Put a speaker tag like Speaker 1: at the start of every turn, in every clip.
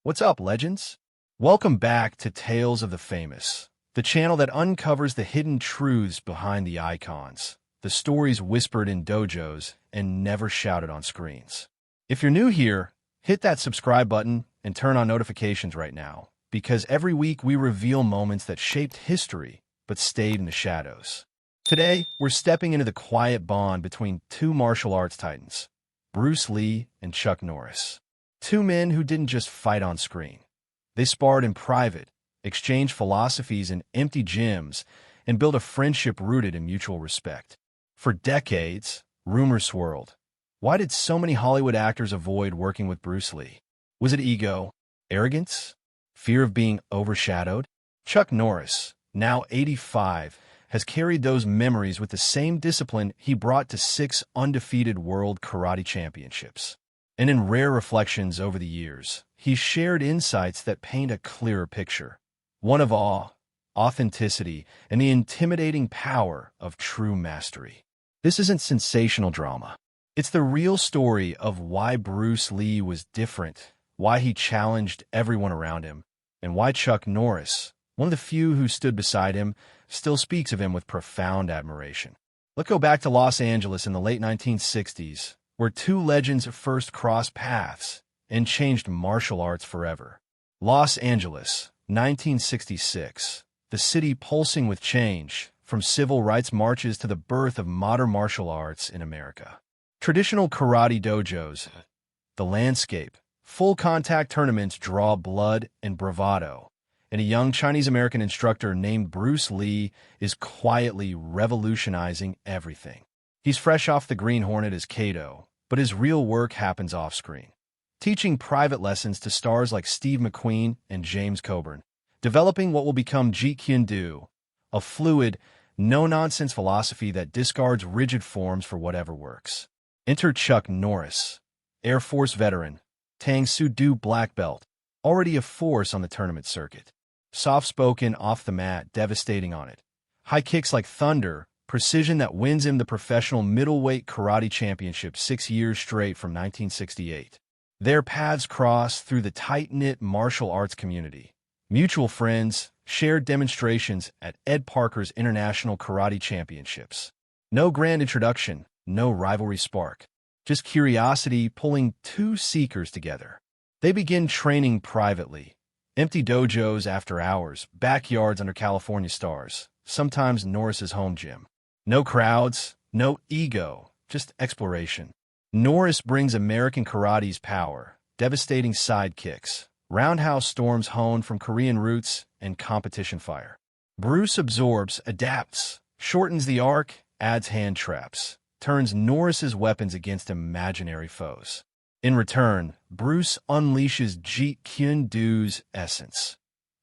Speaker 1: What's up, legends? Welcome back to Tales of the Famous, the channel that uncovers the hidden truths behind the icons, the stories whispered in dojos and never shouted on screens. If you're new here, hit that subscribe button and turn on notifications right now, because every week we reveal moments that shaped history but stayed in the shadows. Today, we're stepping into the quiet bond between two martial arts titans, Bruce Lee and Chuck Norris. Two men who didn't just fight on screen. They sparred in private, exchanged philosophies in empty gyms, and built a friendship rooted in mutual respect. For decades, rumors swirled. Why did so many Hollywood actors avoid working with Bruce Lee? Was it ego, arrogance, fear of being overshadowed? Chuck Norris, now 85, has carried those memories with the same discipline he brought to 6 undefeated world karate championships. And in rare reflections over the years, he's shared insights that paint a clearer picture. One of awe, authenticity, and the intimidating power of true mastery. This isn't sensational drama. It's the real story of why Bruce Lee was different, why he challenged everyone around him, and why Chuck Norris, one of the few who stood beside him, still speaks of him with profound admiration. Let's go back to Los Angeles in the late 1960s, where two legends first crossed paths and changed martial arts forever. Los Angeles, 1966, the city pulsing with change, from civil rights marches to the birth of modern martial arts in America. Traditional karate dojos, the landscape, full-contact tournaments draw blood and bravado, and a young Chinese-American instructor named Bruce Lee is quietly revolutionizing everything. He's fresh off the Green Hornet as Kato, but his real work happens off-screen, teaching private lessons to stars like Steve McQueen and James Coburn, developing what will become Jeet, a fluid, no-nonsense philosophy that discards rigid forms for whatever works. Enter Chuck Norris, Air Force veteran, Tang Soo Do black belt, already a force on the tournament circuit. Soft-spoken off the mat, devastating on it. High kicks like thunder, precision that wins him the professional middleweight karate championship 6 years straight from 1968. Their paths cross through the tight-knit martial arts community. Mutual friends, shared demonstrations at Ed Parker's International Karate Championships. No grand introduction, no rivalry spark. Just curiosity pulling two seekers together. They begin training privately. Empty dojos after hours, backyards under California stars, sometimes Norris's home gym. No crowds, no ego, just exploration. Norris brings American karate's power, devastating side kicks, roundhouse storms honed from Korean roots, and competition fire. Bruce absorbs, adapts, shortens the arc, adds hand traps, turns Norris's weapons against imaginary foes. In return, Bruce unleashes Jeet Kune's essence.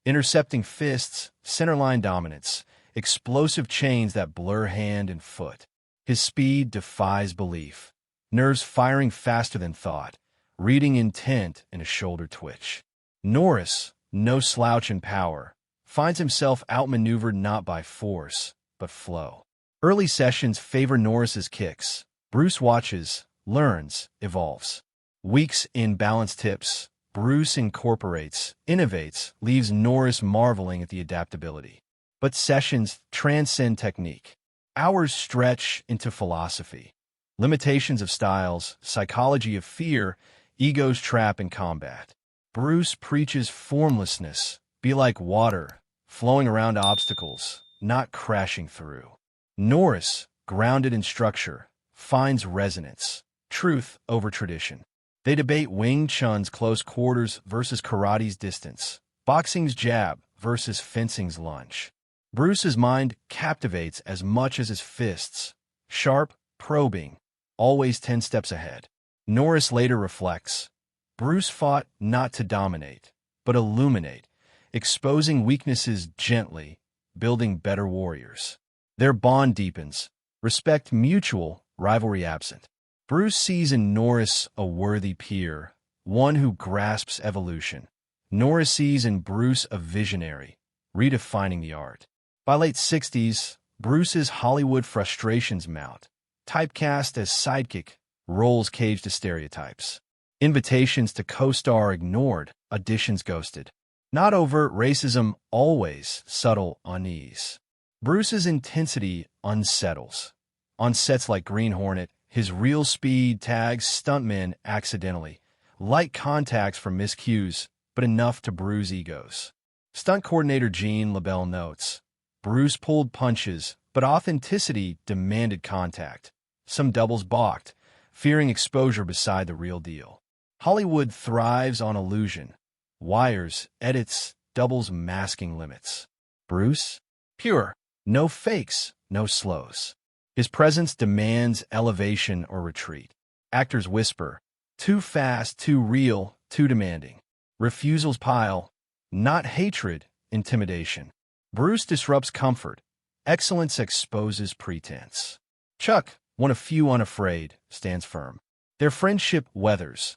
Speaker 1: Intercepting fists, centerline dominance, explosive chains that blur hand and foot. His speed defies belief. Nerves firing faster than thought, reading intent in a shoulder twitch. Norris, no slouch in power, finds himself outmaneuvered not by force, but flow. Early sessions favor Norris's kicks. Bruce watches, learns, evolves. Weeks in balance tips, Bruce incorporates, innovates, leaves Norris marveling at the adaptability. But sessions transcend technique. Hours stretch into philosophy. Limitations of styles, psychology of fear, ego's trap in combat. Bruce preaches formlessness, be like water, flowing around obstacles, not crashing through. Norris, grounded in structure, finds resonance, truth over tradition. They debate Wing Chun's close quarters versus karate's distance, boxing's jab versus fencing's lunge. Bruce's mind captivates as much as his fists, sharp, probing, always 10 steps ahead. Norris later reflects, Bruce fought not to dominate, but illuminate, exposing weaknesses gently, building better warriors. Their bond deepens, respect mutual, rivalry absent. Bruce sees in Norris a worthy peer, one who grasps evolution. Norris sees in Bruce a visionary, redefining the art. By late 60s, Bruce's Hollywood frustrations mount. Typecast as sidekick, roles caged to stereotypes. Invitations to co-star ignored, auditions ghosted. Not overt racism, always subtle unease. Bruce's intensity unsettles. On sets like Green Hornet, his real speed tags stuntmen accidentally. Light contacts from miscues, but enough to bruise egos. Stunt coordinator Jean LaBelle notes, Bruce pulled punches, but authenticity demanded contact. Some doubles balked, fearing exposure beside the real deal. Hollywood thrives on illusion. Wires, edits, doubles masking limits. Bruce? Pure. No fakes, no slows. His presence demands elevation or retreat. Actors whisper, too fast, too real, too demanding. Refusals pile, not hatred, intimidation. Bruce disrupts comfort. Excellence exposes pretense. Chuck, one of few unafraid, stands firm. Their friendship weathers.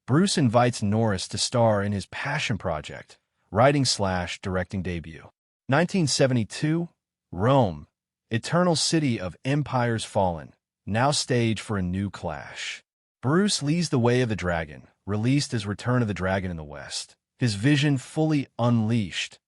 Speaker 1: Bruce invites Norris to star in his passion project, writing/directing debut. 1972, Rome, eternal city of empires fallen, now stage for a new clash. Bruce leads the way of the dragon, released as Return of the Dragon in the West. His vision fully unleashed.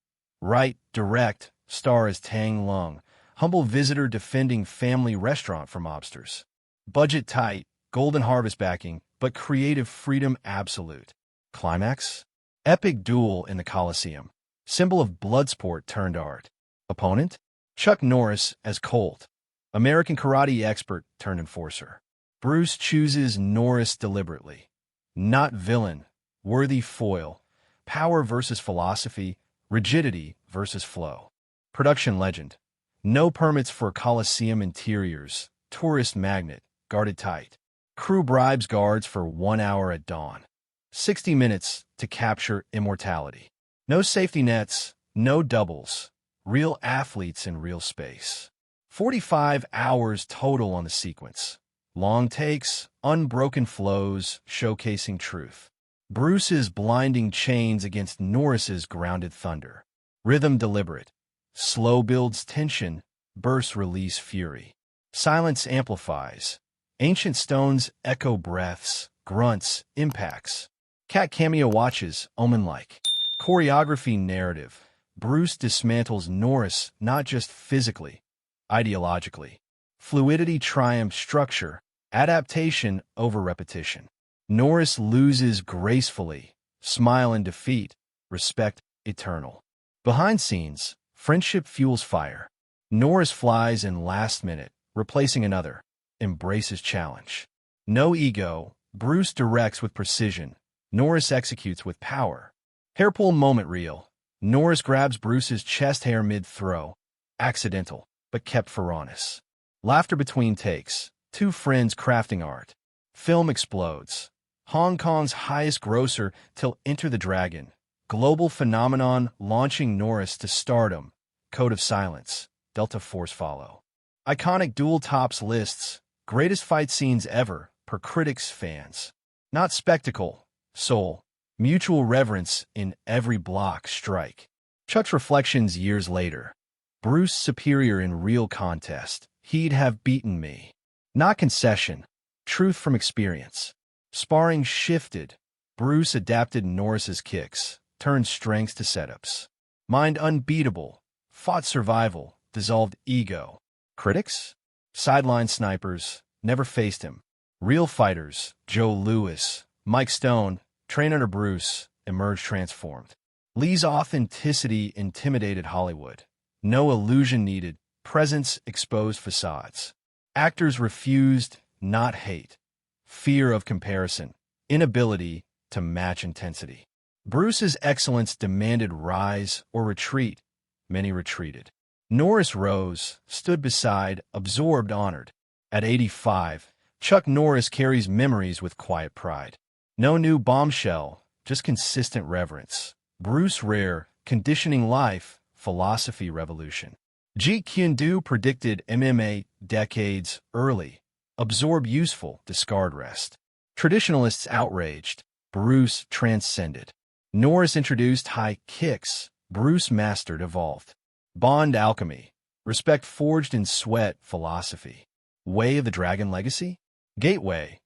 Speaker 1: Write, direct, star as Tang Lung, humble visitor defending family restaurant for mobsters. Budget tight, Golden Harvest backing, but creative freedom absolute. Climax? Epic duel in the Coliseum. Symbol of bloodsport turned art. Opponent? Chuck Norris as Colt. American karate expert turned enforcer. Bruce chooses Norris deliberately. Not villain. Worthy foil. Power versus philosophy. Rigidity versus flow. Production legend. No permits for Coliseum interiors. Tourist magnet. Guarded tight. Crew bribes guards for 1 hour at dawn. 60 minutes to capture immortality. No safety nets, no doubles. Real athletes in real space. 45 hours total on the sequence. Long takes, unbroken flows, showcasing truth. Bruce's blinding chains against Norris's grounded thunder. Rhythm deliberate. Slow builds tension, bursts release fury. Silence amplifies. Ancient stones echo breaths, grunts, impacts. Cat cameo watches, omen-like. Choreography narrative. Bruce dismantles Norris not just physically, ideologically. Fluidity triumphs structure, adaptation over repetition. Norris loses gracefully, smile in defeat, respect eternal. Behind scenes, friendship fuels fire. Norris flies in last minute, replacing another. Embraces challenge. No ego, Bruce directs with precision. Norris executes with power. Hairpull moment reel. Norris grabs Bruce's chest hair mid-throw. Accidental, but kept for honest. Laughter between takes. Two friends crafting art. Film explodes. Hong Kong's highest grosser till Enter the Dragon. Global phenomenon launching Norris to stardom. Code of silence. Delta Force follow. Iconic duel tops lists. Greatest fight scenes ever, per critics, fans. Not spectacle, soul. Mutual reverence in every block strike. Chuck's reflections years later. Bruce superior in real contest. He'd have beaten me. Not concession. Truth from experience. Sparring shifted. Bruce adapted Norris's kicks. Turned strengths to setups. Mind unbeatable. Fought survival. Dissolved ego. Critics? Sideline snipers, never faced him. Real fighters, Joe Louis, Mike Stone, train under Bruce, emerged transformed. Lee's authenticity intimidated Hollywood. No illusion needed, presence exposed facades. Actors refused, not hate. Fear of comparison, inability to match intensity. Bruce's excellence demanded rise or retreat. Many retreated. Norris rose, stood beside, absorbed, honored. At 85, Chuck Norris carries memories with quiet pride. No new bombshell, just consistent reverence. Bruce rare, conditioning life, philosophy revolution. Jeet Kune predicted MMA decades early. Absorb useful, discard rest. Traditionalists outraged. Bruce transcended. Norris introduced high kicks. Bruce mastered evolved. Bond alchemy. Respect forged in sweat philosophy. Way of the Dragon legacy? Gateway.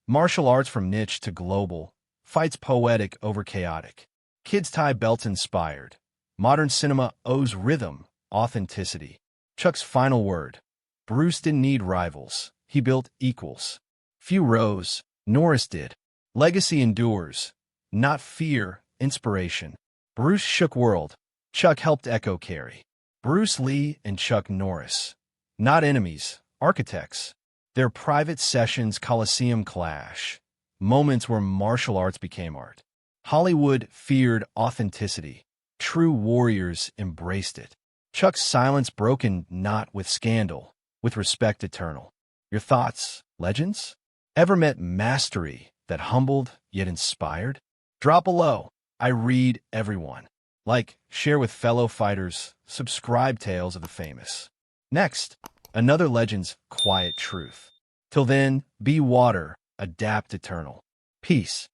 Speaker 1: Martial arts from niche to global. Fights poetic over chaotic. Kids tie belts inspired. Modern cinema owes rhythm, authenticity. Chuck's final word. Bruce didn't need rivals. He built equals. Few rose. Norris did. Legacy endures. Not fear, inspiration. Bruce shook world. Chuck helped echo carry. Bruce Lee and Chuck Norris. Not enemies, architects. Their private sessions Coliseum clash. Moments where martial arts became art. Hollywood feared authenticity. True warriors embraced it. Chuck's silence broken not with scandal, with respect eternal. Your thoughts, legends? Ever met mastery that humbled yet inspired? Drop below. I read everyone. Like, share with fellow fighters, subscribe Tales of the Famous. Next, another legend's quiet truth. Till then, be water, adapt eternal. Peace.